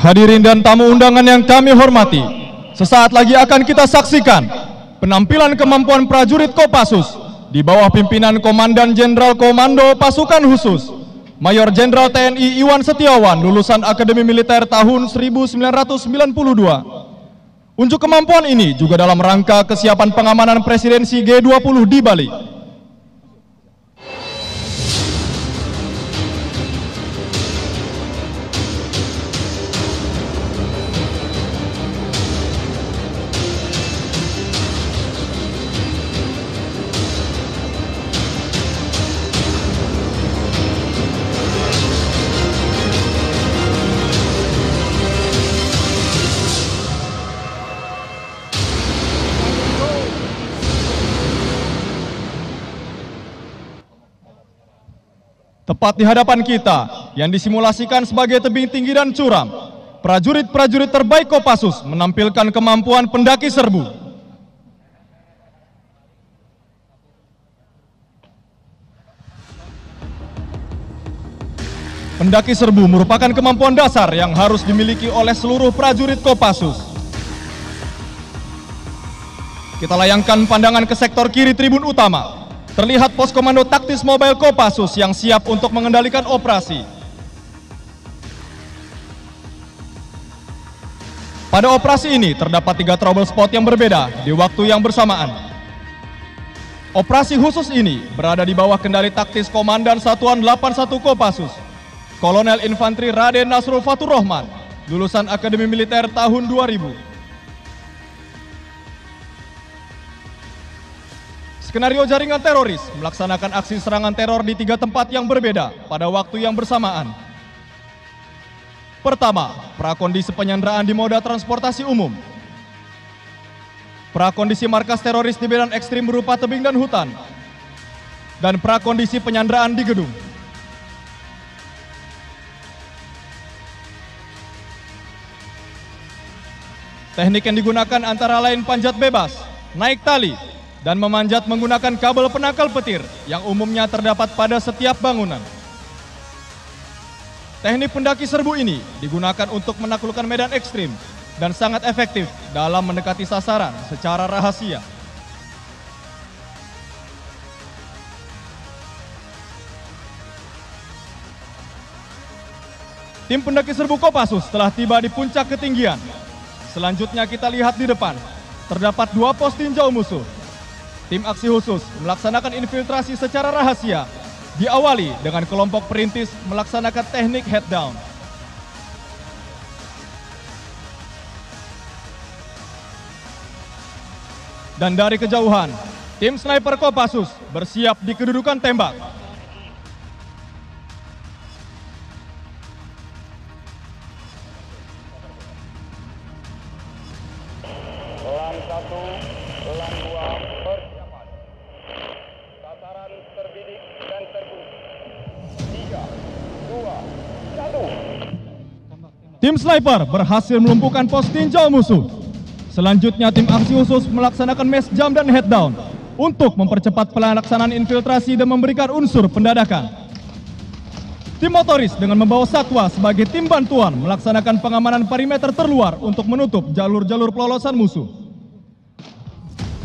Hadirin dan tamu undangan yang kami hormati, sesaat lagi akan kita saksikan penampilan kemampuan prajurit Kopassus di bawah pimpinan Komandan Jenderal Komando Pasukan Khusus Mayor Jenderal TNI Iwan Setiawan, lulusan Akademi Militer tahun 1992. Unjuk kemampuan ini juga dalam rangka kesiapan pengamanan presidensi G20 di Bali. Tepat di hadapan kita, yang disimulasikan sebagai tebing tinggi dan curam, prajurit-prajurit terbaik Kopassus menampilkan kemampuan pendaki serbu. Pendaki serbu merupakan kemampuan dasar yang harus dimiliki oleh seluruh prajurit Kopassus. Kita layangkan pandangan ke sektor kiri tribun utama. Terlihat pos komando taktis mobile Kopassus yang siap untuk mengendalikan operasi. Pada operasi ini terdapat 3 trouble spot yang berbeda di waktu yang bersamaan. Operasi khusus ini berada di bawah kendali taktis Komandan Satuan 81 Kopassus, Kolonel Infanteri Raden Nasrul Fatur Rahman, lulusan Akademi Militer tahun 2000. Skenario jaringan teroris melaksanakan aksi serangan teror di 3 tempat yang berbeda pada waktu yang bersamaan. Pertama, prakondisi penyanderaan di moda transportasi umum. Prakondisi markas teroris di medan ekstrim berupa tebing dan hutan. Dan prakondisi penyanderaan di gedung. Teknik yang digunakan antara lain panjat bebas, naik tali, dan memanjat menggunakan kabel penangkal petir yang umumnya terdapat pada setiap bangunan. Teknik pendaki serbu ini digunakan untuk menaklukkan medan ekstrim dan sangat efektif dalam mendekati sasaran secara rahasia. Tim pendaki serbu Kopassus telah tiba di puncak ketinggian. Selanjutnya kita lihat di depan, terdapat 2 pos tinjau musuh. Tim aksi khusus melaksanakan infiltrasi secara rahasia, diawali dengan kelompok perintis melaksanakan teknik head down. Dan dari kejauhan, tim sniper Kopassus bersiap di kedudukan tembak. Lan 1, Lan 2, persiapan. Sasaran terbidik dan terbunuh. 3, 2, 1. Tim sniper berhasil melumpuhkan pos tinjau musuh. Selanjutnya tim aksi khusus melaksanakan mass jump dan head down untuk mempercepat pelaksanaan infiltrasi dan memberikan unsur pendadakan. Tim motoris dengan membawa satwa sebagai tim bantuan melaksanakan pengamanan perimeter terluar untuk menutup jalur-jalur pelolosan musuh.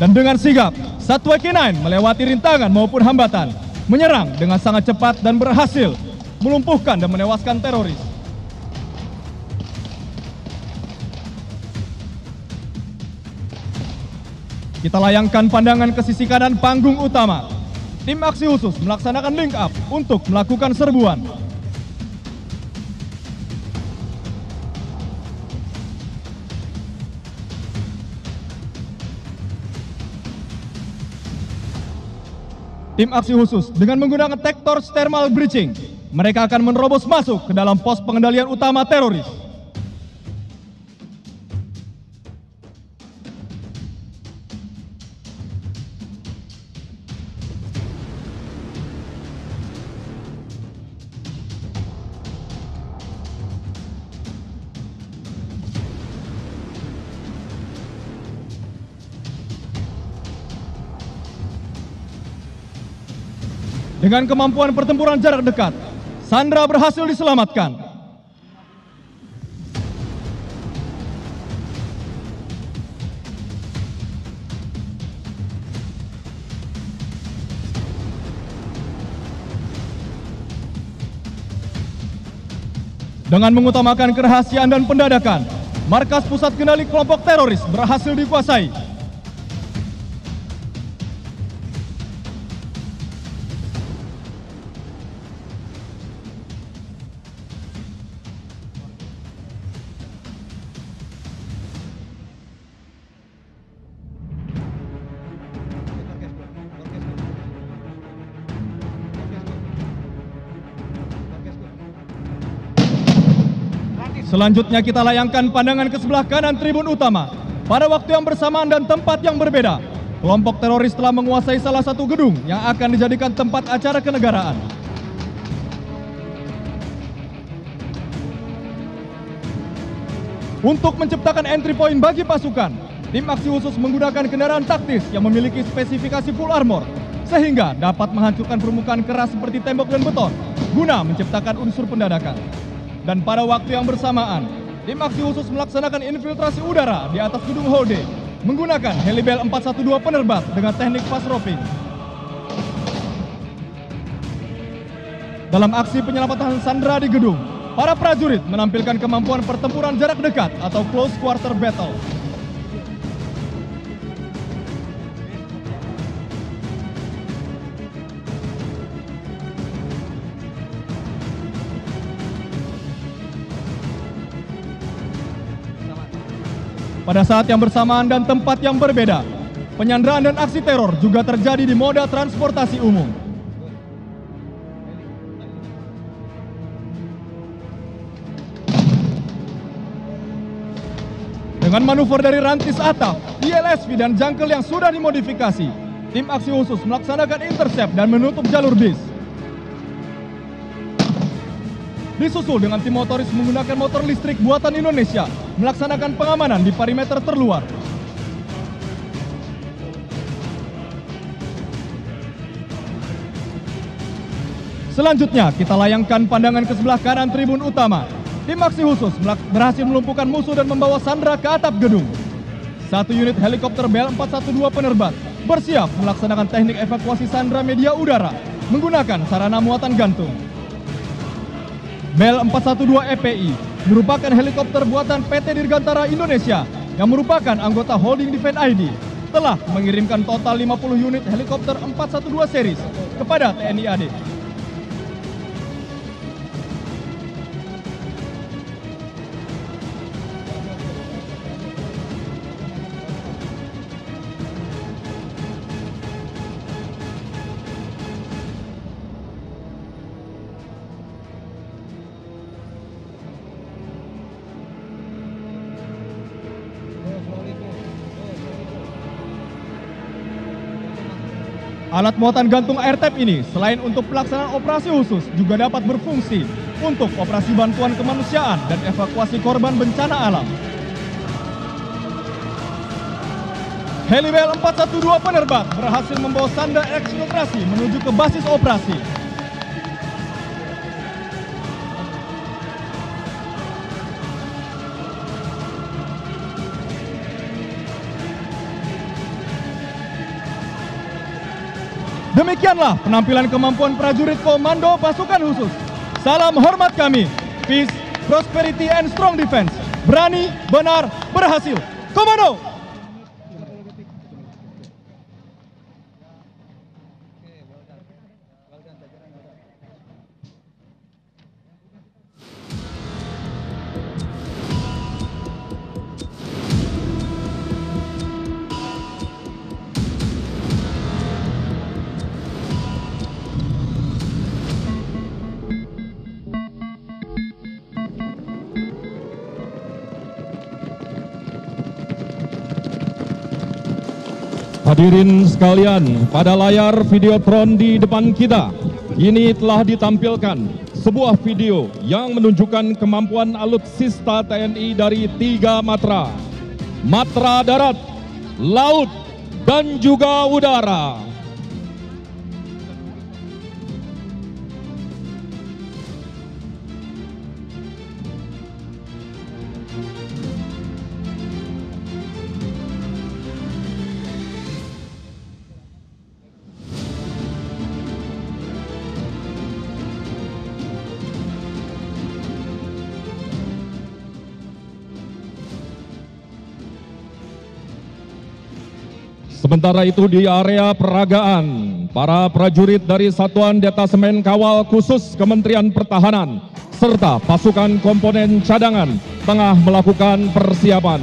Dan dengan sigap, satwa K9 melewati rintangan maupun hambatan, menyerang dengan sangat cepat dan berhasil melumpuhkan dan menewaskan teroris. Kita layangkan pandangan ke sisi kanan panggung utama. Tim aksi khusus melaksanakan link up untuk melakukan serbuan. Tim aksi khusus dengan menggunakan Tektor Thermal Breaching, mereka akan menerobos masuk ke dalam pos pengendalian utama teroris. Dengan kemampuan pertempuran jarak dekat, Sandra berhasil diselamatkan. Dengan mengutamakan kerahasiaan dan pendadakan, markas pusat kendali kelompok teroris berhasil dikuasai. Selanjutnya kita layangkan pandangan ke sebelah kanan tribun utama. Pada waktu yang bersamaan dan tempat yang berbeda, kelompok teroris telah menguasai salah satu gedung yang akan dijadikan tempat acara kenegaraan. Untuk menciptakan entry point bagi pasukan, tim aksi khusus menggunakan kendaraan taktis yang memiliki spesifikasi full armor, sehingga dapat menghancurkan permukaan keras seperti tembok dan beton, guna menciptakan unsur pendadakan. Dan pada waktu yang bersamaan, tim aksi khusus melaksanakan infiltrasi udara di atas gedung Hall D menggunakan Helibel 412 penerbat dengan teknik fast roping. Dalam aksi penyelamatan sandera di gedung, para prajurit menampilkan kemampuan pertempuran jarak dekat atau close quarter battle. Pada saat yang bersamaan dan tempat yang berbeda, penyanderaan dan aksi teror juga terjadi di moda transportasi umum. Dengan manuver dari rantis atap, ILSV dan jangkel yang sudah dimodifikasi, tim aksi khusus melaksanakan intercept dan menutup jalur bis. Disusul dengan tim motoris menggunakan motor listrik buatan Indonesia melaksanakan pengamanan di perimeter terluar. Selanjutnya kita layangkan pandangan ke sebelah kanan tribun utama. Tim aksi khusus berhasil melumpuhkan musuh dan membawa sandera ke atap gedung. Satu unit helikopter Bell 412 penerbat bersiap melaksanakan teknik evakuasi sandera media udara menggunakan sarana muatan gantung. Bell 412 EPI merupakan helikopter buatan PT Dirgantara Indonesia yang merupakan anggota Holding Defense ID, telah mengirimkan total 50 unit helikopter 412 series kepada TNI AD. Alat muatan gantung airtap ini selain untuk pelaksanaan operasi khusus juga dapat berfungsi untuk operasi bantuan kemanusiaan dan evakuasi korban bencana alam. Helibel 412 penerbat berhasil membawa sandera eksfiltrasi menuju ke basis operasi. Demikianlah penampilan kemampuan prajurit Komando Pasukan Khusus. Salam hormat kami. Peace, prosperity, and strong defense. Berani, benar, berhasil. Komando! Hadirin sekalian, pada layar Videotron di depan kita, ini telah ditampilkan sebuah video yang menunjukkan kemampuan alutsista TNI dari 3 matra. Matra darat, laut, dan juga udara. Sementara itu di area peragaan, para prajurit dari Satuan Detasemen Kawal Khusus Kementerian Pertahanan serta pasukan komponen cadangan tengah melakukan persiapan.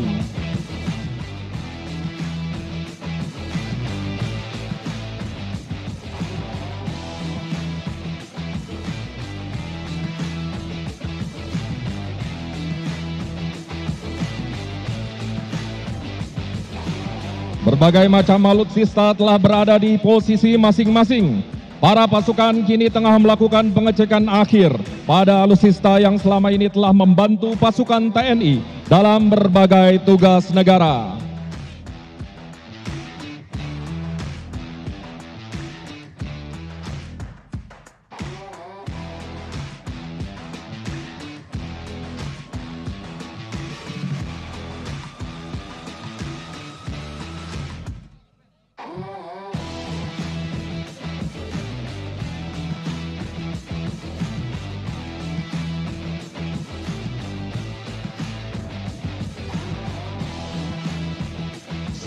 Berbagai macam alutsista telah berada di posisi masing-masing. Para pasukan kini tengah melakukan pengecekan akhir pada alutsista yang selama ini telah membantu pasukan TNI dalam berbagai tugas negara.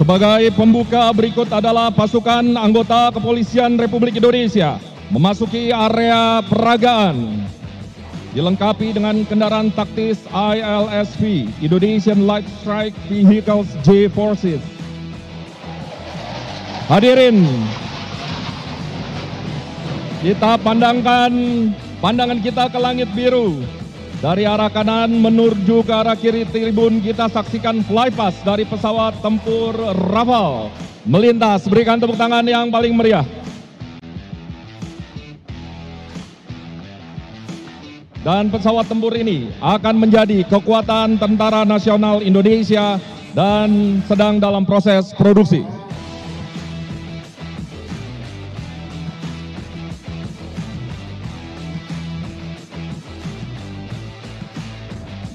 Sebagai pembuka berikut adalah pasukan anggota Kepolisian Republik Indonesia memasuki area peragaan. Dilengkapi dengan kendaraan taktis ILSV, Indonesian Light Strike Vehicles J-Forces. Hadirin, kita pandangan kita ke langit biru. Dari arah kanan menuju ke arah kiri tribun kita saksikan flypass dari pesawat tempur Rafale melintas. Berikan tepuk tangan yang paling meriah. Dan pesawat tempur ini akan menjadi kekuatan Tentara Nasional Indonesia dan sedang dalam proses produksi.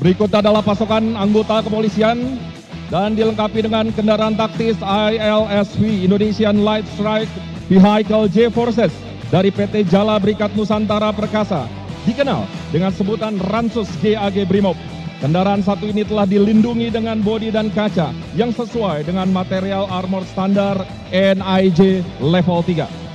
Berikut adalah pasukan anggota kepolisian dan dilengkapi dengan kendaraan taktis ILSV, Indonesian Light Strike Vehicle J-Forces dari PT Jala Berikat Nusantara Perkasa, dikenal dengan sebutan Ransus GAG Brimob. Kendaraan satu ini telah dilindungi dengan bodi dan kaca yang sesuai dengan material armor standar NIJ level 3.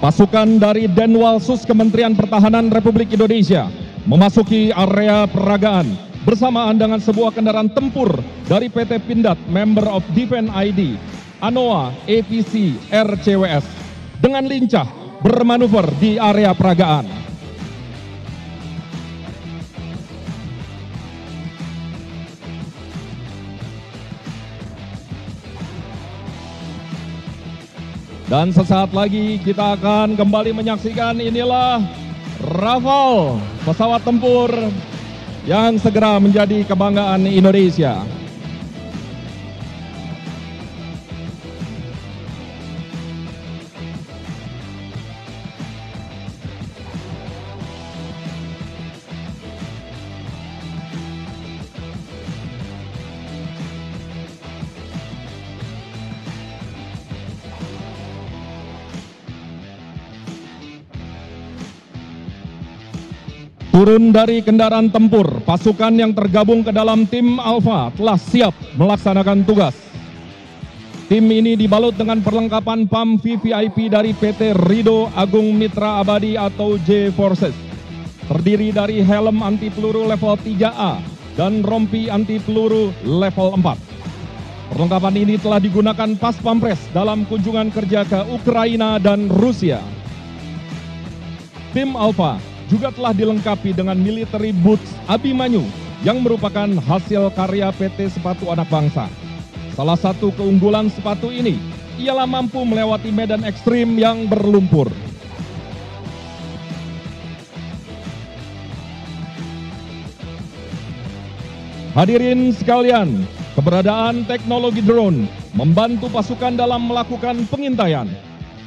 Pasukan dari Denwalsus Kementerian Pertahanan Republik Indonesia memasuki area peragaan bersamaan dengan sebuah kendaraan tempur dari PT Pindad Member of Defense ID ANOA APC RCWS dengan lincah bermanuver di area peragaan. Dan sesaat lagi kita akan kembali menyaksikan inilah Rafale, pesawat tempur yang segera menjadi kebanggaan Indonesia. Turun dari kendaraan tempur, pasukan yang tergabung ke dalam tim Alpha telah siap melaksanakan tugas. Tim ini dibalut dengan perlengkapan PAM VVIP dari PT Rido Agung Mitra Abadi atau J-Forces. Terdiri dari helm anti peluru level 3A dan rompi anti peluru level 4. Perlengkapan ini telah digunakan pas Pampres dalam kunjungan kerja ke Ukraina dan Rusia. Tim Alpha juga telah dilengkapi dengan military boots Abimanyu yang merupakan hasil karya PT Sepatu Anak Bangsa. Salah satu keunggulan sepatu ini ialah mampu melewati medan ekstrim yang berlumpur. Hadirin sekalian, keberadaan teknologi drone membantu pasukan dalam melakukan pengintaian.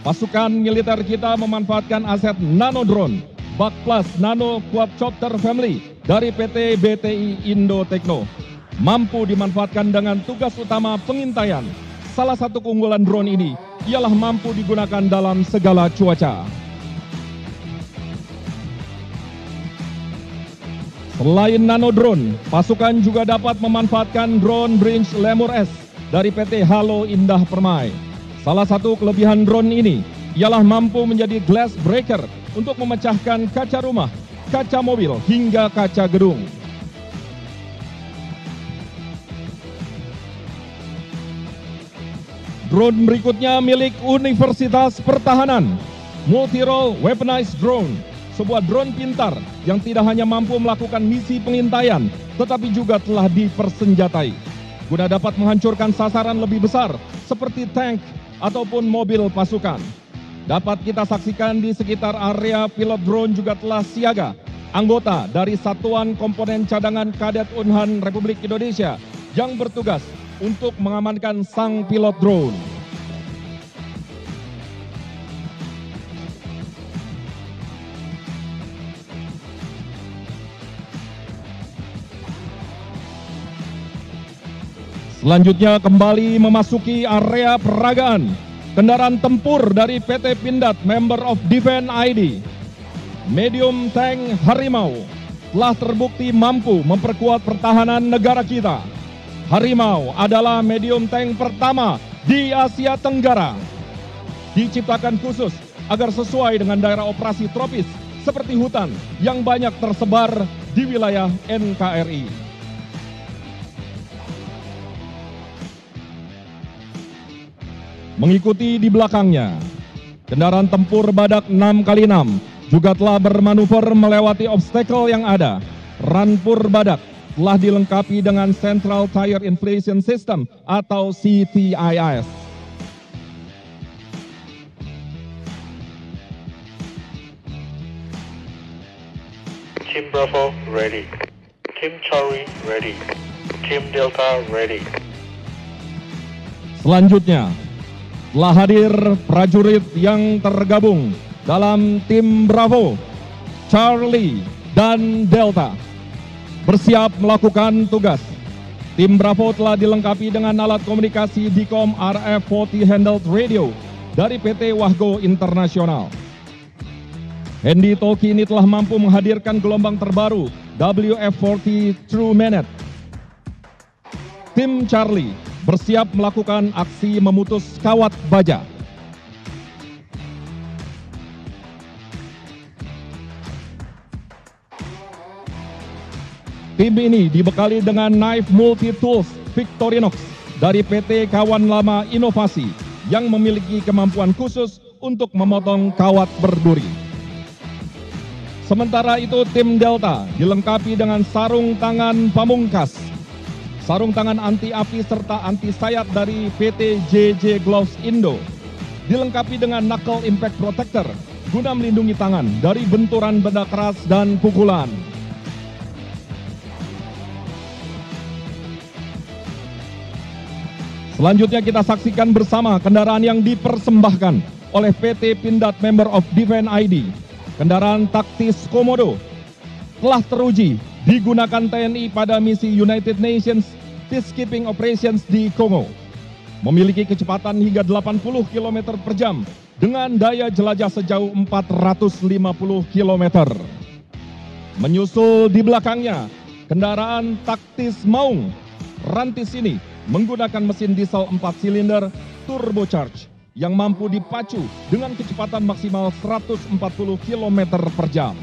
Pasukan militer kita memanfaatkan aset nano drone Bak Plus Nano Quadcopter Family dari PT BTI Indo Tekno. Mampu dimanfaatkan dengan tugas utama pengintaian. Salah satu keunggulan drone ini ialah mampu digunakan dalam segala cuaca. Selain nano drone, pasukan juga dapat memanfaatkan drone Brinch Lemur S dari PT Halo Indah Permai. Salah satu kelebihan drone ini ialah mampu menjadi glass breaker untuk memecahkan kaca rumah, kaca mobil, hingga kaca gedung. Drone berikutnya milik Universitas Pertahanan, Multi-Role Weaponized Drone, sebuah drone pintar yang tidak hanya mampu melakukan misi pengintaian, tetapi juga telah dipersenjatai, guna dapat menghancurkan sasaran lebih besar seperti tank ataupun mobil pasukan. Dapat kita saksikan di sekitar area pilot drone juga telah siaga anggota dari Satuan Komponen Cadangan Kadet Unhan Republik Indonesia yang bertugas untuk mengamankan sang pilot drone. Selanjutnya kembali memasuki area peragaan kendaraan tempur dari PT Pindad Member of Defense ID. Medium Tank Harimau telah terbukti mampu memperkuat pertahanan negara kita. Harimau adalah medium tank pertama di Asia Tenggara. Diciptakan khusus agar sesuai dengan daerah operasi tropis seperti hutan yang banyak tersebar di wilayah NKRI. Mengikuti di belakangnya, kendaraan tempur Badak 6x6 juga telah bermanuver melewati obstacle yang ada. Rampur Badak telah dilengkapi dengan Central Tire Inflation System atau CTIS. Team Bravo ready. Team Charlie ready. Team Delta ready. Selanjutnya, telah hadir prajurit yang tergabung dalam tim Bravo, Charlie, dan Delta, bersiap melakukan tugas. Tim Bravo telah dilengkapi dengan alat komunikasi DICOM RF-40 handheld radio dari PT Wahgo Internasional. Handy Talkie ini telah mampu menghadirkan gelombang terbaru WF-40 True Minute. Tim Charlie bersiap melakukan aksi memutus kawat baja. Tim ini dibekali dengan knife multi-tools Victorinox dari PT Kawan Lama Inovasi yang memiliki kemampuan khusus untuk memotong kawat berduri. Sementara itu tim Delta dilengkapi dengan sarung tangan pamungkas, sarung tangan anti api serta anti sayat dari PT JJ Gloves Indo, dilengkapi dengan knuckle impact protector guna melindungi tangan dari benturan benda keras dan pukulan. Selanjutnya kita saksikan bersama kendaraan yang dipersembahkan oleh PT Pindad Member of Defense ID. Kendaraan taktis Komodo telah teruji digunakan TNI pada misi United Nations Peacekeeping Operations di Kongo. Memiliki kecepatan hingga 80 km per jam dengan daya jelajah sejauh 450 km. Menyusul di belakangnya, kendaraan taktis Maung. Rantis ini menggunakan mesin diesel 4 silinder turbocharged yang mampu dipacu dengan kecepatan maksimal 140 km per jam.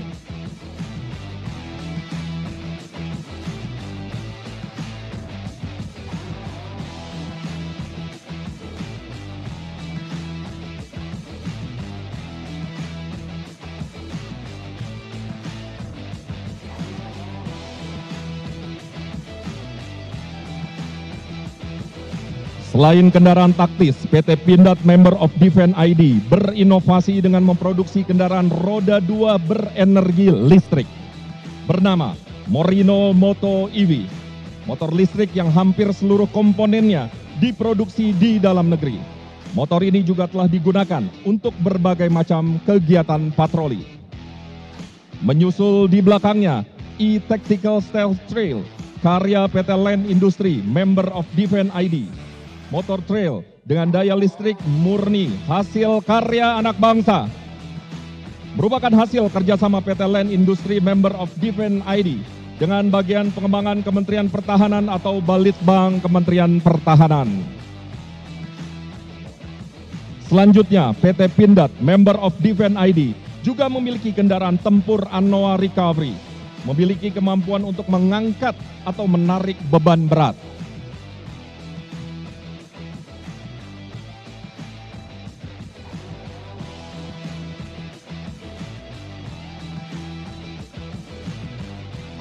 Selain kendaraan taktis, PT Pindad Member of Defense ID berinovasi dengan memproduksi kendaraan roda 2 berenergi listrik bernama Morino Moto EV, motor listrik yang hampir seluruh komponennya diproduksi di dalam negeri. Motor ini juga telah digunakan untuk berbagai macam kegiatan patroli. Menyusul di belakangnya, E-Tactical Stealth Trail, karya PT Land Industry Member of Defense ID. Motor trail dengan daya listrik murni hasil karya anak bangsa. Merupakan hasil kerjasama PT Land Industry Member of Defense ID dengan bagian pengembangan Kementerian Pertahanan atau Balitbang Kementerian Pertahanan. Selanjutnya, PT Pindad, Member of Defense ID, juga memiliki kendaraan tempur Anoa Recovery, memiliki kemampuan untuk mengangkat atau menarik beban berat.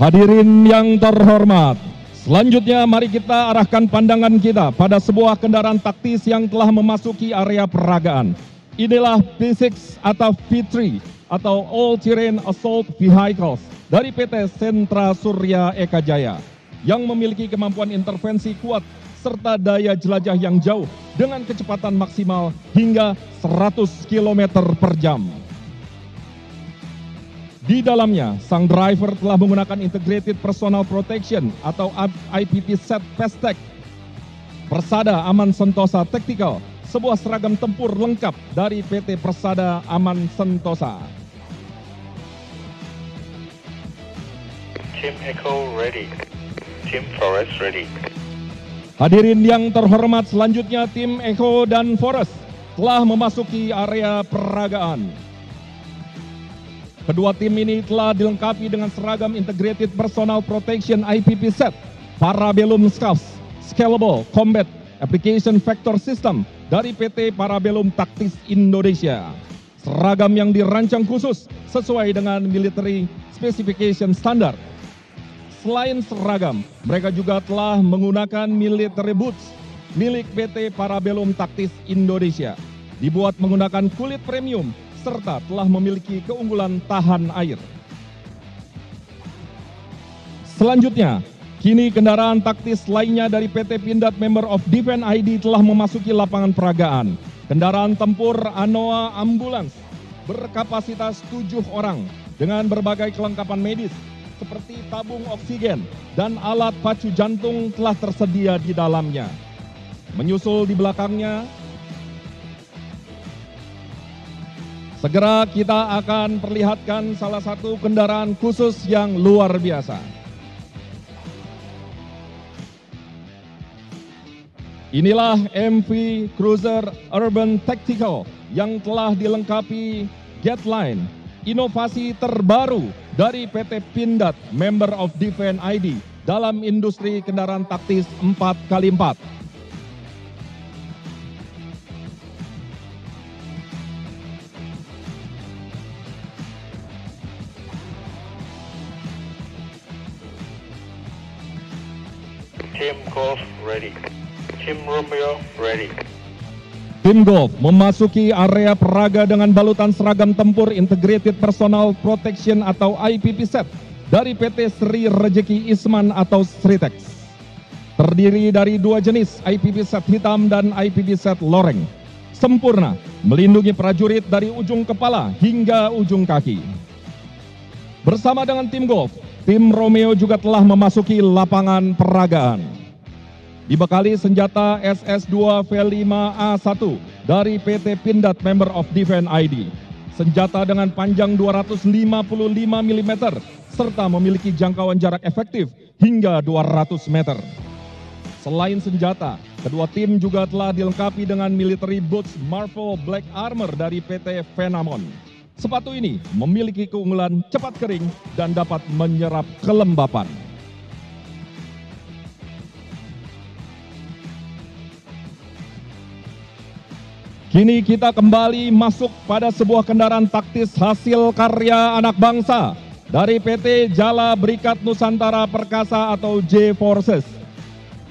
Hadirin yang terhormat, selanjutnya mari kita arahkan pandangan kita pada sebuah kendaraan taktis yang telah memasuki area peragaan. Inilah P6 atau V3 atau All Terrain Assault Vehicles dari PT Sentra Surya Eka Jaya yang memiliki kemampuan intervensi kuat serta daya jelajah yang jauh dengan kecepatan maksimal hingga 100 km per jam. Di dalamnya, sang driver telah menggunakan Integrated Personal Protection atau IPP Set Pestek, Persada Aman Sentosa Tactical, sebuah seragam tempur lengkap dari PT Persada Aman Sentosa. Team Echo ready. Team Forest ready. Hadirin yang terhormat, selanjutnya tim Echo dan Forest telah memasuki area peragaan. Kedua tim ini telah dilengkapi dengan seragam Integrated Personal Protection IPP Set, Parabellum Scuffs, Scalable Combat Application Vector System dari PT Parabellum Taktis Indonesia. Seragam yang dirancang khusus sesuai dengan Military Specification Standard. Selain seragam, mereka juga telah menggunakan military boots milik PT Parabellum Taktis Indonesia. Dibuat menggunakan kulit premium serta telah memiliki keunggulan tahan air. Selanjutnya, kini kendaraan taktis lainnya dari PT Pindad Member of Defense ID telah memasuki lapangan peragaan. Kendaraan tempur Anoa Ambulance berkapasitas 7 orang dengan berbagai kelengkapan medis seperti tabung oksigen dan alat pacu jantung telah tersedia di dalamnya. Menyusul di belakangnya, segera kita akan perlihatkan salah satu kendaraan khusus yang luar biasa. Inilah MV Cruiser Urban Tactical yang telah dilengkapi Gatline, inovasi terbaru dari PT Pindad Member of Defense ID dalam industri kendaraan taktis 4x4. Team Golf ready. Team Romeo ready. Tim Golf memasuki area peraga dengan balutan seragam tempur Integrated Personal Protection atau IPP Set dari PT Sri Rejeki Isman atau Sritex. Terdiri dari 2 jenis IPP Set hitam dan IPP Set loreng. Sempurna, melindungi prajurit dari ujung kepala hingga ujung kaki. Bersama dengan tim Golf, tim Romeo juga telah memasuki lapangan peragaan. Dibekali senjata SS2 V5A1 dari PT Pindad Member of Defense ID. Senjata dengan panjang 255 mm serta memiliki jangkauan jarak efektif hingga 200 meter. Selain senjata, kedua tim juga telah dilengkapi dengan military boots Marvel Black Armor dari PT Venamon. Sepatu ini memiliki keunggulan cepat kering dan dapat menyerap kelembapan. Kini kita kembali masuk pada sebuah kendaraan taktis hasil karya anak bangsa dari PT Jala Berikat Nusantara Perkasa atau J-Forces,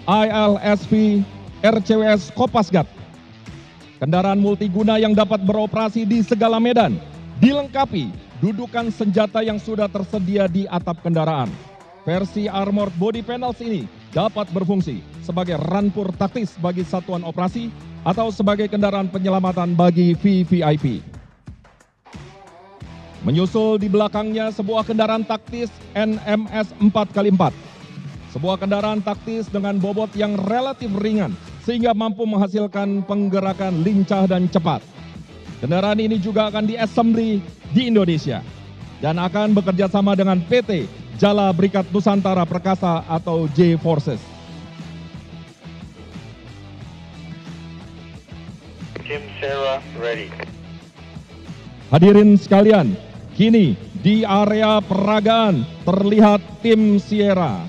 ILSP RCWS Kopasgat. Kendaraan multiguna yang dapat beroperasi di segala medan, dilengkapi dudukan senjata yang sudah tersedia di atap kendaraan. Versi Armored Body Panels ini dapat berfungsi sebagai rampur taktis bagi satuan operasi atau sebagai kendaraan penyelamatan bagi VVIP. Menyusul di belakangnya sebuah kendaraan taktis NMS 4x4. Sebuah kendaraan taktis dengan bobot yang relatif ringan sehingga mampu menghasilkan penggerakan lincah dan cepat. Kendaraan ini juga akan diassembly di Indonesia dan akan bekerja sama dengan PT Jala Berikat Nusantara Perkasa atau J-Forces. Team Sarah ready. Hadirin sekalian, kini di area peragaan terlihat tim Sierra.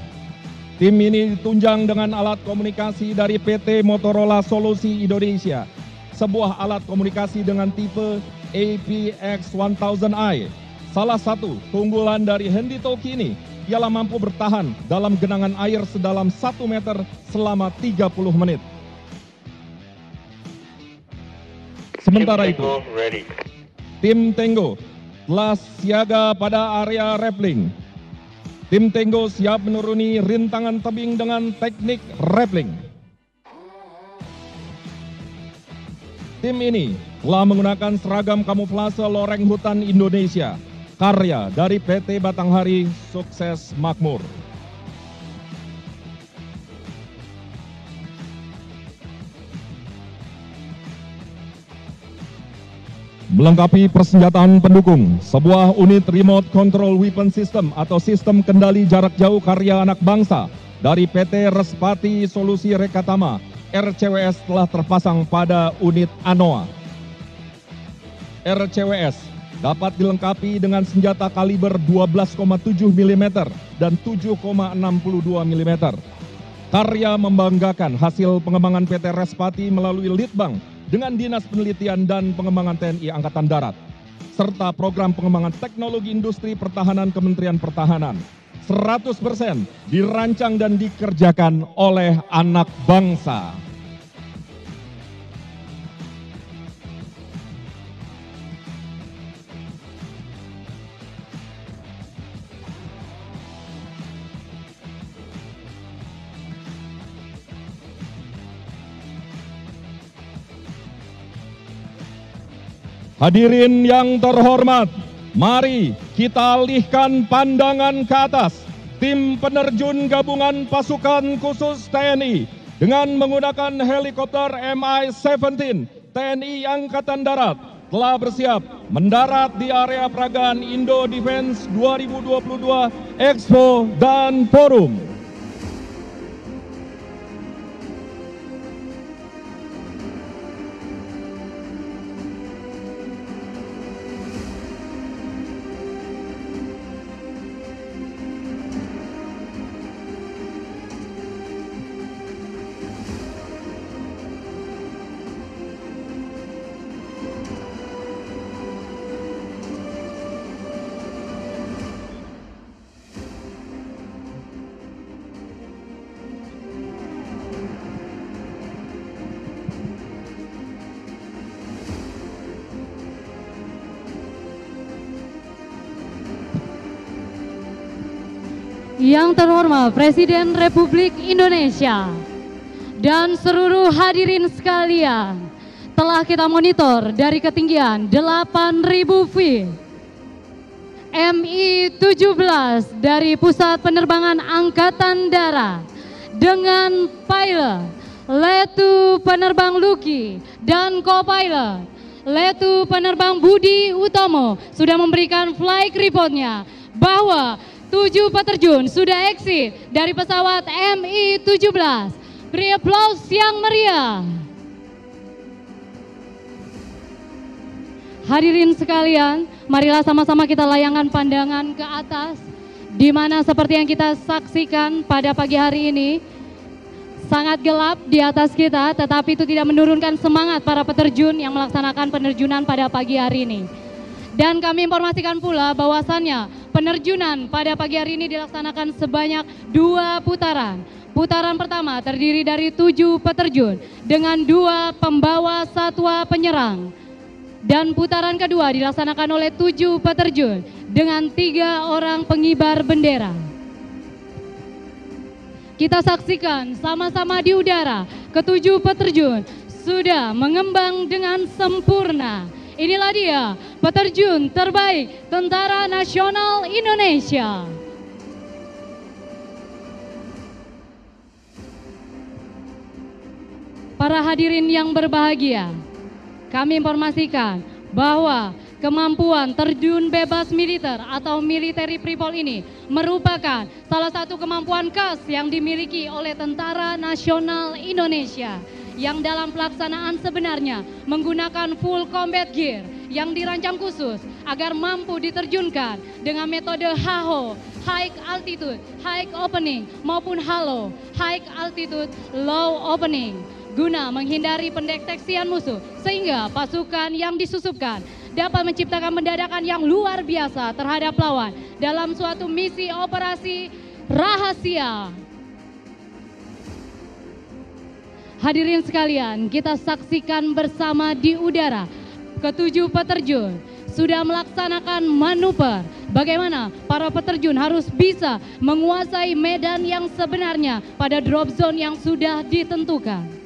Tim ini ditunjang dengan alat komunikasi dari PT Motorola Solusi Indonesia, sebuah alat komunikasi dengan tipe APX1000i. Salah satu keunggulan dari Handy Talkie ini ialah mampu bertahan dalam genangan air sedalam 1 meter selama 30 menit. Sementara Team itu, Tango ready. tim Tango telah siaga pada area rappelling. Tim Tango siap menuruni rintangan tebing dengan teknik rappelling. Tim ini telah menggunakan seragam kamuflase loreng hutan Indonesia, karya dari PT Batanghari Sukses Makmur. Melengkapi persenjataan pendukung, sebuah unit remote control weapon system atau sistem kendali jarak jauh karya anak bangsa dari PT Respati Solusi Rekatama RCWS telah terpasang pada unit ANOA. RCWS dapat dilengkapi dengan senjata kaliber 12,7 mm dan 7,62 mm. Karya membanggakan hasil pengembangan PT Respati melalui Litbang dengan Dinas Penelitian dan Pengembangan TNI Angkatan Darat, serta program pengembangan teknologi industri pertahanan Kementerian Pertahanan. 100% dirancang dan dikerjakan oleh anak bangsa. Hadirin yang terhormat, mari kita alihkan pandangan ke atas. Tim penerjun gabungan pasukan khusus TNI dengan menggunakan helikopter Mi-17 TNI Angkatan Darat telah bersiap mendarat di area peragaan Indo Defense 2022 Expo dan Forum. Yang terhormat Presiden Republik Indonesia dan seluruh hadirin sekalian, telah kita monitor dari ketinggian 8.000 feet Mi-17 dari Pusat Penerbangan Angkatan Darat dengan pilot Letu Penerbang Luki dan co-pilot Letu Penerbang Budi Utomo sudah memberikan flight reportnya bahwa 7 peterjun sudah exit dari pesawat Mi-17. Beri aplaus yang meriah. Hadirin sekalian, marilah sama-sama kita layangkan pandangan ke atas, di mana seperti yang kita saksikan pada pagi hari ini, sangat gelap di atas kita, tetapi itu tidak menurunkan semangat para peterjun yang melaksanakan penerjunan pada pagi hari ini. Dan kami informasikan pula bahwasannya penerjunan pada pagi hari ini dilaksanakan sebanyak 2 putaran. Putaran pertama terdiri dari 7 peterjun dengan 2 pembawa satwa penyerang. Dan putaran kedua dilaksanakan oleh 7 peterjun dengan 3 orang pengibar bendera. Kita saksikan sama-sama di udara, ke-7 peterjun sudah mengembang dengan sempurna. Inilah dia peterjun terbaik Tentara Nasional Indonesia. Para hadirin yang berbahagia, kami informasikan bahwa kemampuan terjun bebas militer atau military freefall ini merupakan salah satu kemampuan khas yang dimiliki oleh Tentara Nasional Indonesia yang dalam pelaksanaan sebenarnya menggunakan full combat gear yang dirancang khusus agar mampu diterjunkan dengan metode HAHO, High Altitude, High Opening maupun HALO, High Altitude, Low Opening, guna menghindari pendeteksian musuh sehingga pasukan yang disusupkan dapat menciptakan pendadakan yang luar biasa terhadap lawan dalam suatu misi operasi rahasia. Hadirin sekalian, kita saksikan bersama di udara ketujuh peterjun sudah melaksanakan manuver. Bagaimana para peterjun harus bisa menguasai medan yang sebenarnya pada drop zone yang sudah ditentukan.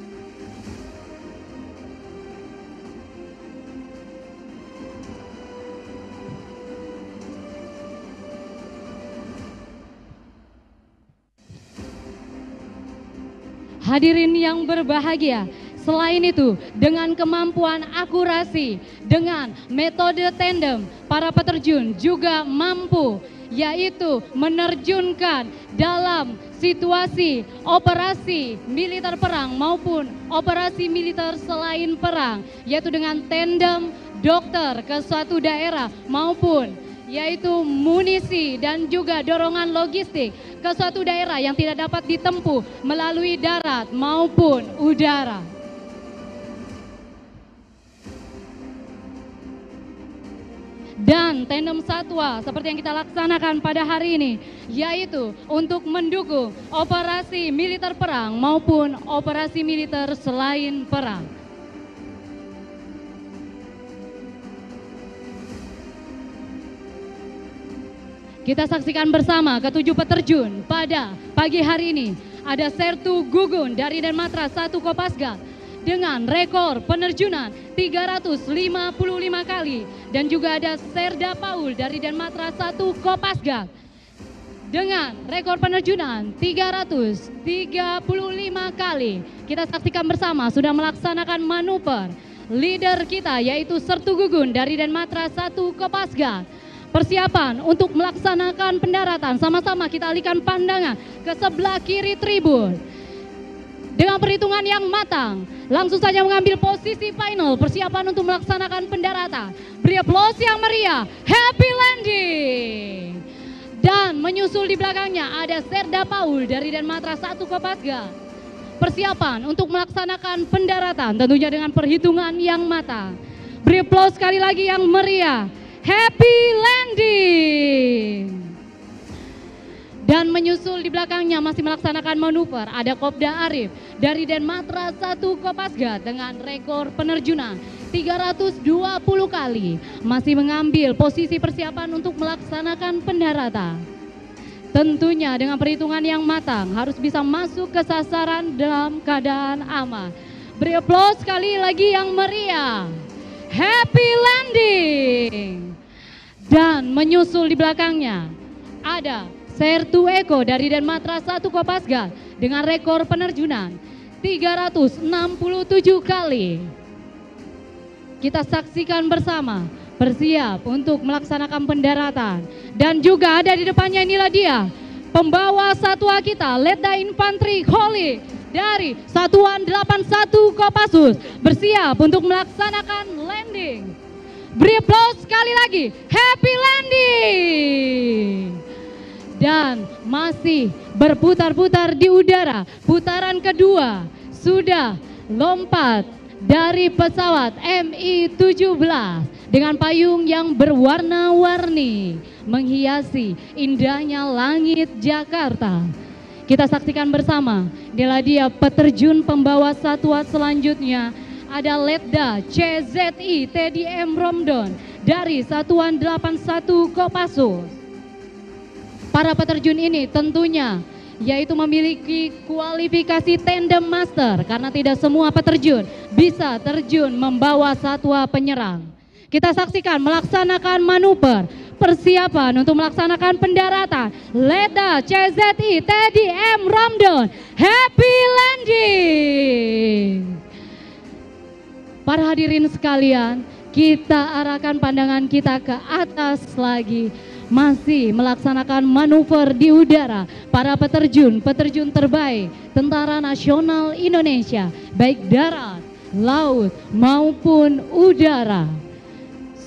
Hadirin yang berbahagia, selain itu dengan kemampuan akurasi, dengan metode tandem, para peterjun juga mampu yaitu menerjunkan dalam situasi operasi militer perang maupun operasi militer selain perang, yaitu dengan tandem dokter ke suatu daerah maupun yaitu munisi dan juga dorongan logistik ke suatu daerah yang tidak dapat ditempuh melalui darat maupun udara. Dan tandem satwa seperti yang kita laksanakan pada hari ini, yaitu untuk mendukung operasi militer perang maupun operasi militer selain perang. Kita saksikan bersama ketujuh peterjun pada pagi hari ini. Ada Sertu Gugun dari Denmatra 1 Kopasgat dengan rekor penerjunan 355 kali. Dan juga ada Serda Paul dari Denmatra 1 Kopasgat dengan rekor penerjunan 335 kali. Kita saksikan bersama sudah melaksanakan manuver. Leader kita yaitu Sertu Gugun dari Denmatra 1 Kopasgat. Persiapan untuk melaksanakan pendaratan, sama-sama kita alihkan pandangan ke sebelah kiri tribun. Dengan perhitungan yang matang, langsung saja mengambil posisi final, persiapan untuk melaksanakan pendaratan. Beri aplaus yang meriah, happy landing. Dan menyusul di belakangnya ada Serda Paul dari Denmatra 1 Kopasgat. Persiapan untuk melaksanakan pendaratan, tentunya dengan perhitungan yang matang. Beri aplaus sekali lagi yang meriah. Happy landing. Dan menyusul di belakangnya masih melaksanakan manuver ada Kopda Arif dari Denmatra 1 Kopasgat dengan rekor penerjunan 320 kali. Masih mengambil posisi persiapan untuk melaksanakan pendaratan. Tentunya dengan perhitungan yang matang harus bisa masuk ke sasaran dalam keadaan aman. Beri aplaus sekali lagi yang meriah. Happy landing. Dan menyusul di belakangnya ada Sertu Eko dari Denmatra 1 Kopasgat dengan rekor penerjunan 367 kali. Kita saksikan bersama bersiap untuk melaksanakan pendaratan. Dan juga ada di depannya, inilah dia pembawa satwa kita, Letda Infantri Holy dari Satuan 81 Kopassus bersiap untuk melaksanakan landing. Beri aplaus sekali lagi, happy landing. Dan masih berputar-putar di udara, putaran kedua sudah lompat dari pesawat Mi-17 dengan payung yang berwarna-warni menghiasi indahnya langit Jakarta. Kita saksikan bersama, inilah dia peterjun pembawa satwa selanjutnya. Ada Letda CZI Teddy M. Romdon dari Satuan 81 Kopassus. Para peterjun ini tentunya yaitu memiliki kualifikasi tandem master karena tidak semua peterjun bisa terjun membawa satwa penyerang. Kita saksikan melaksanakan manuver persiapan untuk melaksanakan pendaratan. Letda CZI Teddy M. Romdon, happy landing. Para hadirin sekalian, kita arahkan pandangan kita ke atas lagi. Masih melaksanakan manuver di udara para peterjun terbaik Tentara Nasional Indonesia, baik darat, laut maupun udara,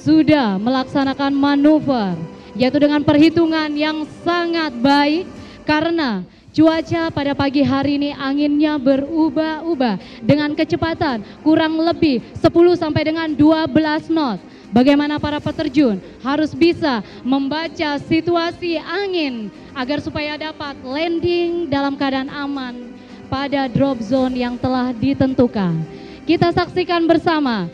sudah melaksanakan manuver, yaitu dengan perhitungan yang sangat baik karena cuaca pada pagi hari ini anginnya berubah-ubah dengan kecepatan kurang lebih 10 sampai dengan 12 knot. Bagaimana para peterjun harus bisa membaca situasi angin agar supaya dapat landing dalam keadaan aman pada drop zone yang telah ditentukan. Kita saksikan bersama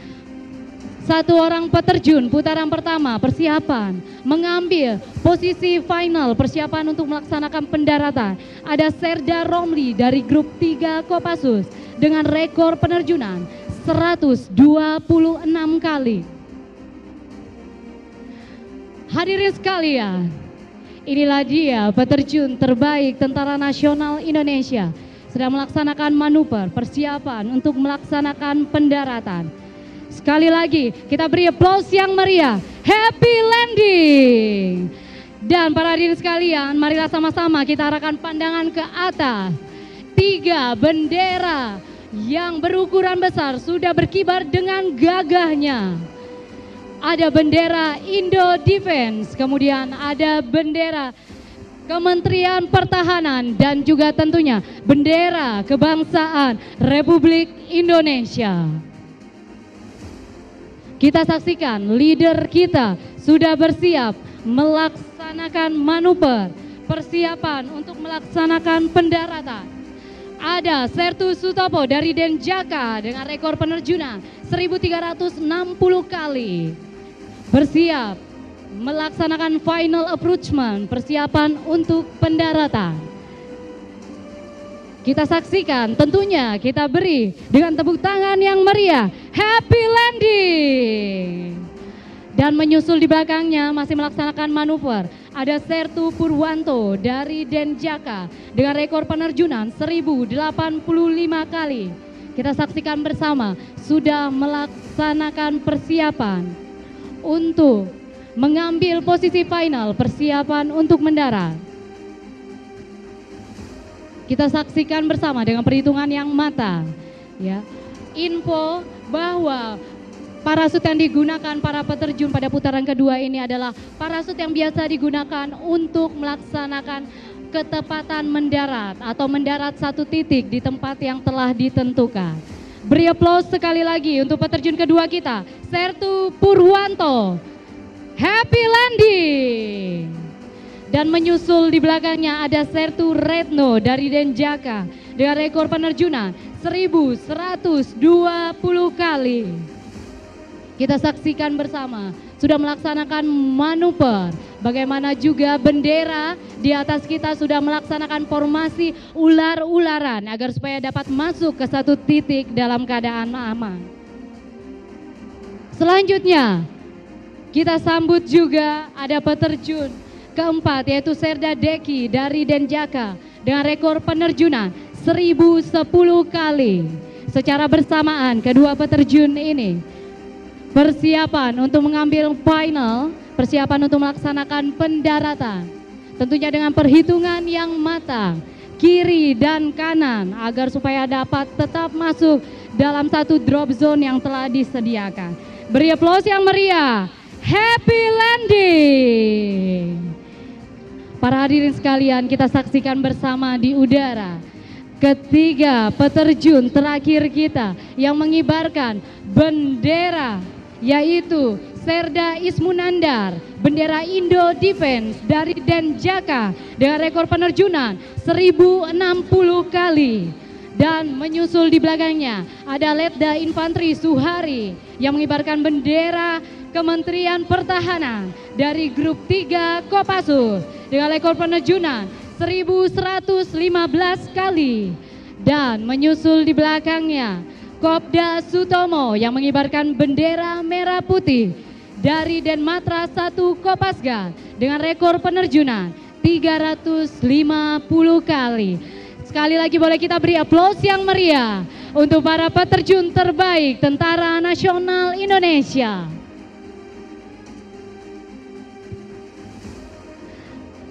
satu orang peterjun putaran pertama persiapan mengambil posisi final persiapan untuk melaksanakan pendaratan. Ada Serda Romli dari grup 3 Kopassus dengan rekor penerjunan 126 kali. Hadirin sekalian, inilah dia peterjun terbaik Tentara Nasional Indonesia sedang melaksanakan manuver persiapan untuk melaksanakan pendaratan. Sekali lagi kita beri aplaus yang meriah. Happy landing. Dan para hadirin sekalian, marilah sama-sama kita arahkan pandangan ke atas. 3 bendera yang berukuran besar sudah berkibar dengan gagahnya. Ada bendera Indo Defense, kemudian ada bendera Kementerian Pertahanan dan juga tentunya bendera kebangsaan Republik Indonesia. Kita saksikan leader kita sudah bersiap melaksanakan manuver persiapan untuk melaksanakan pendaratan. Ada Sertu Sutopo dari Denjaka dengan rekor penerjunan 1360 kali. Bersiap melaksanakan final approachment persiapan untuk pendaratan. Kita saksikan, tentunya kita beri dengan tepuk tangan yang meriah. Happy landing. Dan menyusul di belakangnya masih melaksanakan manuver ada Sertu Purwanto dari Denjaka dengan rekor penerjunan 1085 kali. Kita saksikan bersama sudah melaksanakan persiapan untuk mengambil posisi final persiapan untuk mendarat. Kita saksikan bersama dengan perhitungan yang matang, ya. Info bahwa parasut yang digunakan para peterjun pada putaran kedua ini adalah parasut yang biasa digunakan untuk melaksanakan ketepatan mendarat atau mendarat satu titik di tempat yang telah ditentukan. Beri aplaus sekali lagi untuk peterjun kedua kita, Sertu Purwanto. Happy landing. Dan menyusul di belakangnya ada Sertu Retno dari Denjaka dengan rekor penerjunan 1120 kali. Kita saksikan bersama sudah melaksanakan manuver. Bagaimana juga bendera di atas kita sudah melaksanakan formasi ular-ularan agar supaya dapat masuk ke satu titik dalam keadaan aman. Selanjutnya kita sambut juga ada peterjun keempat yaitu Serda Deki dari Denjaka dengan rekor penerjunan 1010 kali. Secara bersamaan kedua peterjun ini persiapan untuk mengambil final, persiapan untuk melaksanakan pendaratan. Tentunya dengan perhitungan yang matang, kiri dan kanan agar supaya dapat tetap masuk dalam satu drop zone yang telah disediakan. Beri aplaus yang meriah. Happy landing. Para hadirin sekalian, kita saksikan bersama di udara ketiga peterjun terakhir kita yang mengibarkan bendera, yaitu Serda Ismunandar, bendera Indo Defense dari Denjaka dengan rekor penerjunan 1060 kali. Dan menyusul di belakangnya ada Letda Infanteri Suhari yang mengibarkan bendera Kementerian Pertahanan dari grup 3 Kopassus dengan rekor penerjunan 1115 kali. Dan menyusul di belakangnya Kopda Sutomo yang mengibarkan bendera merah putih dari Denmatra 1 Kopasgat dengan rekor penerjunan 350 kali. Sekali lagi boleh kita beri aplaus yang meriah untuk para peterjun terbaik Tentara Nasional Indonesia.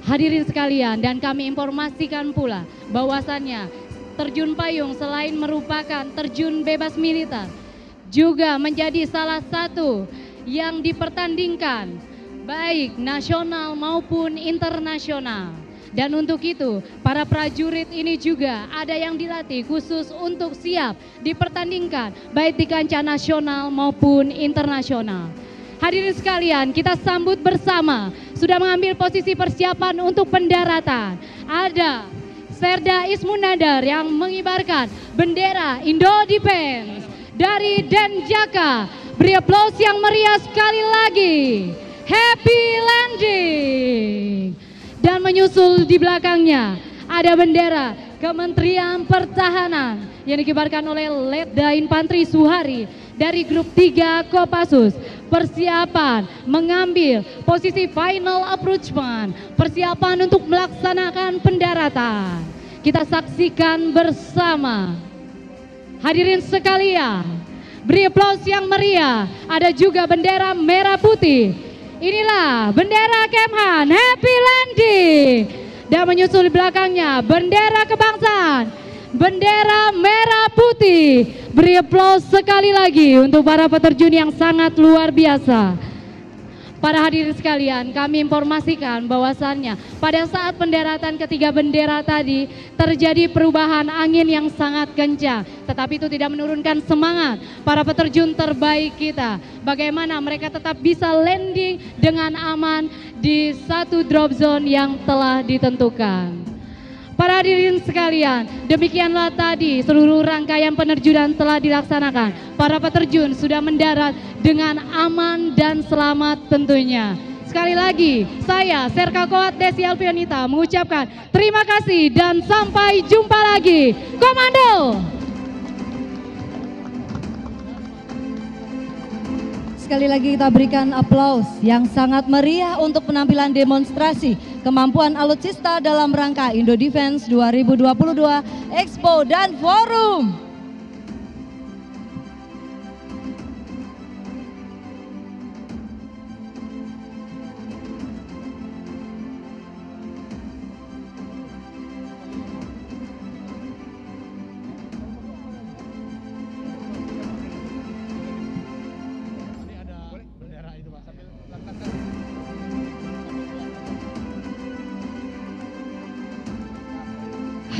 Hadirin sekalian, dan kami informasikan pula bahwasannya terjun payung selain merupakan terjun bebas militer, juga menjadi salah satu yang dipertandingkan baik nasional maupun internasional. Dan untuk itu, para prajurit ini juga ada yang dilatih khusus untuk siap dipertandingkan baik di kancah nasional maupun internasional. Hadirin sekalian, kita sambut bersama, sudah mengambil posisi persiapan untuk pendaratan. Ada Serda Ismunadar yang mengibarkan bendera Indo Defense dari Denjaka. Beri aplaus yang meriah sekali lagi. Happy landing. Dan menyusul di belakangnya ada bendera Kementerian Pertahanan yang dikibarkan oleh Letda Infantri Suhari dari grup 3 Kopassus. Persiapan mengambil posisi final approachment, persiapan untuk melaksanakan pendaratan. Kita saksikan bersama. Hadirin sekalian, beri aplaus yang meriah. Ada juga bendera merah putih. Inilah bendera Kemhan, happy landing. Dan menyusul di belakangnya bendera kebangsaan, bendera merah putih. Beri aplaus sekali lagi untuk para peterjun yang sangat luar biasa. Para hadirin sekalian, kami informasikan bahwasannya pada saat pendaratan ketiga bendera tadi terjadi perubahan angin yang sangat kencang, tetapi itu tidak menurunkan semangat para peterjun terbaik kita. Bagaimana mereka tetap bisa landing dengan aman di satu drop zone yang telah ditentukan. Para hadirin sekalian, demikianlah tadi seluruh rangkaian penerjunan telah dilaksanakan. Para peterjun sudah mendarat dengan aman dan selamat tentunya. Sekali lagi, saya Serka Koat Desi Alfionita mengucapkan terima kasih dan sampai jumpa lagi. Komando! Sekali lagi kita berikan aplaus yang sangat meriah untuk penampilan demonstrasi kemampuan alutsista dalam rangka Indo Defense 2022 Expo dan Forum.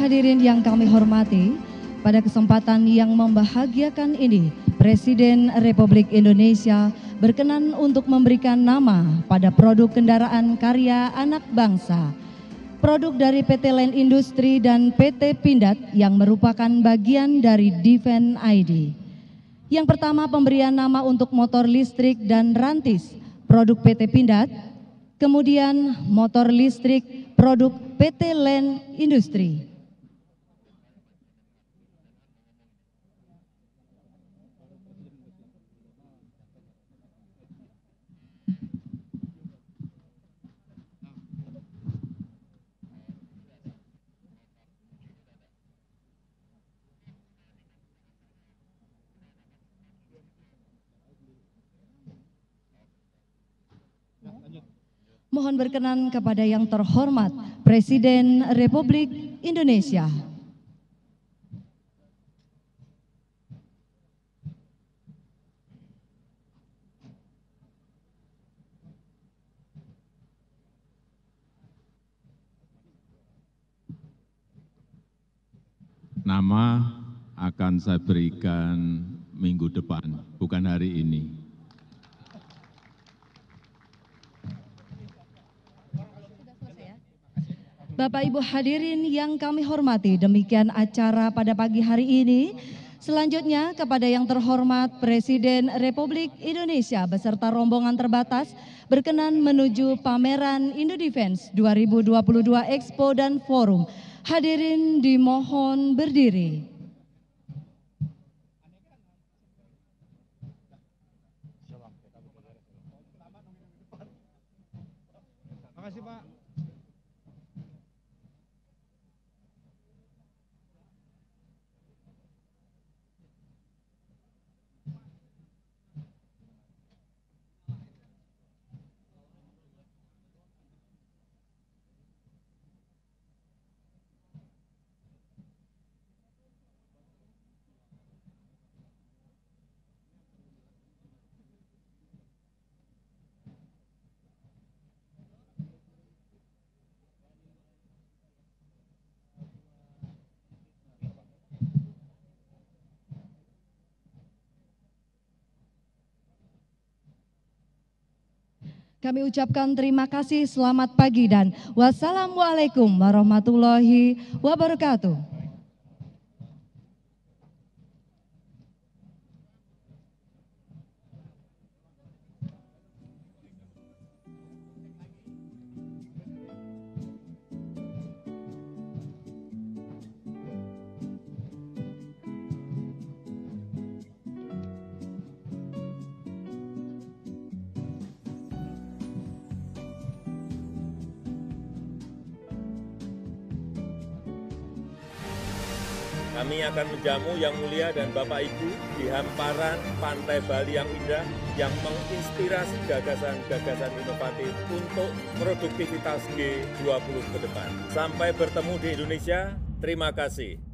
Hadirin yang kami hormati, pada kesempatan yang membahagiakan ini, Presiden Republik Indonesia berkenan untuk memberikan nama pada produk kendaraan karya anak bangsa, produk dari PT Land Industri dan PT Pindad yang merupakan bagian dari Defense ID. Yang pertama, pemberian nama untuk motor listrik dan rantis, produk PT Pindad, kemudian motor listrik produk PT Land Industri. Mohon berkenan kepada yang terhormat Presiden Republik Indonesia. Nama akan saya berikan minggu depan, bukan hari ini. Bapak Ibu hadirin yang kami hormati, demikian acara pada pagi hari ini. Selanjutnya kepada yang terhormat Presiden Republik Indonesia beserta rombongan terbatas berkenan menuju pameran Indo Defense 2022 Expo dan Forum. Hadirin dimohon berdiri. Terima kasih Pak. Kami ucapkan terima kasih, selamat pagi dan wassalamualaikum warahmatullahi wabarakatuh. Kami akan menjamu Yang Mulia dan Bapak Ibu di hamparan pantai Bali yang indah yang menginspirasi gagasan-gagasan inovatif untuk produktivitas G20 ke depan. Sampai bertemu di Indonesia, terima kasih.